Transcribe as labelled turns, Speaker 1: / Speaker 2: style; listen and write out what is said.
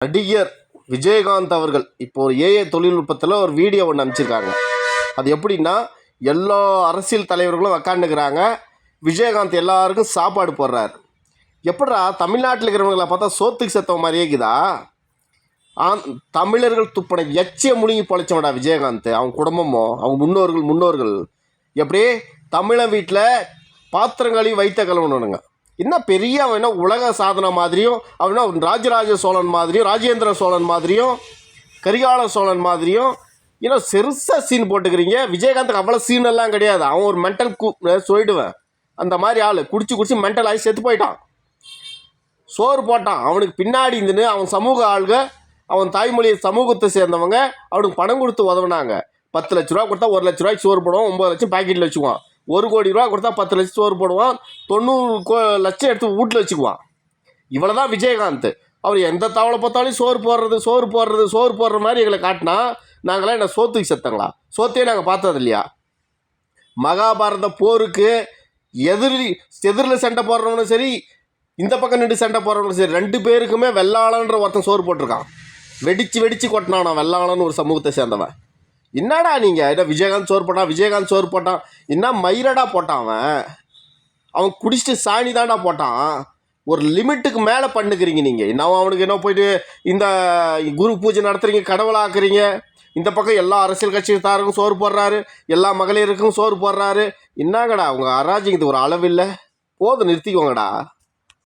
Speaker 1: நடிகர் விஜயகாந்த் அவர்கள் இப்போ ஒரு ஏஐ தொழில்நுட்பத்தில் ஒரு வீடியோ ஒன்று அனுப்பிச்சிருக்காங்க. அது எப்படின்னா, எல்லா அரசியல் தலைவர்களும் உக்காந்துக்கிறாங்க, விஜயகாந்த் எல்லாருக்கும் சாப்பாடு போடுறாரு. எப்படா தமிழ்நாட்டில் இருக்கிறவங்களை பார்த்தா சோத்துக்கு செத்தவ மாதிரியே இருக்குதா? தமிழர்கள் துப்பனை எச்சிய முழுங்கி பொழைச்சவடா விஜயகாந்த். அவங்க குடும்பமும் அவங்க முன்னோர்கள் எப்படியே தமிழன் வீட்டில் பாத்திரங்களையும் வைத்த கலவணுங்க. இன்னும் பெரிய அவன் என்ன உலக சாதனை மாதிரியும், அவன் ராஜராஜ சோழன் மாதிரியும், ராஜேந்திர சோழன் மாதிரியும், கரிகால சோழன் மாதிரியும் இன்னும் செருசாக சீன் போட்டுக்கிறீங்க. விஜயகாந்துக்கு அவ்வளோ சீனெல்லாம் கிடையாது. அவன் ஒரு மென்டல் சொல்லிடுவேன். அந்த மாதிரி ஆள் குடிச்சு மென்டல் ஆகி செத்து போயிட்டான். சோறு போட்டான். அவனுக்கு பின்னாடி இருந்துன்னு அவன் சமூக ஆளுக, அவன் தாய்மொழி சமூகத்தை சேர்ந்தவங்க அவனுக்கு பணம் கொடுத்து உதவுனாங்க. 10 லட்ச ரூபா கொடுத்தா 1 லட்ச ரூபாய்க்கு சோறு போடுவான். 9 லட்சம் பாக்கெட்டில் வச்சுக்குவான். 1 கோடி ரூபா கொடுத்தா 10 லட்சம் சோறு போடுவான். 90 லட்சம் எடுத்து வீட்டில் வச்சுக்குவான். இவ்வளோ தான் விஜயகாந்த். அவர் எந்த தாவலை பார்த்தாலும் சோறு போடுற மாதிரி எங்களை காட்டினா நாங்களாம் என்ன சோத்துக்கு செத்தங்களா? சோத்தையே நாங்கள் பார்த்தது இல்லையா? மகாபாரத போருக்கு எதிரில் சண்டை போடுறவனும் சரி, இந்த பக்கம் நின்று சண்டை போடுறவனும் சரி, 2 பேருக்குமே வெள்ளாளன்ற ஒருத்தன் சோறு போட்டிருக்கான். வெடிச்சு கொட்டினான் வெள்ளாளன்னு ஒரு சமூகத்தை சேர்ந்தவன். என்னடா நீங்கள் என்ன விஜயகாந்த் சோறு போட்டான் என்ன மயிரடா போட்டான்? அவன் குடிச்சிட்டு சாணி தாண்டா போட்டான். ஒரு லிமிட்டுக்கு மேலே பண்ணுக்கிறீங்க நீங்கள். என்ன அவனுக்கு என்ன போயிட்டு இந்த குரு பூஜை நடத்துகிறீங்க, கடவுளாக்குறீங்க. இந்த பக்கம் எல்லா அரசியல் கட்சித்தாருக்கும் சோறு போடுறாரு, எல்லா மகளிருக்கும் சோறு போடுறாரு. என்னங்கடா உங்கள் அராஜிங்கிறது ஒரு அளவில்லை? போதும், நிறுத்திக்கோங்கடா.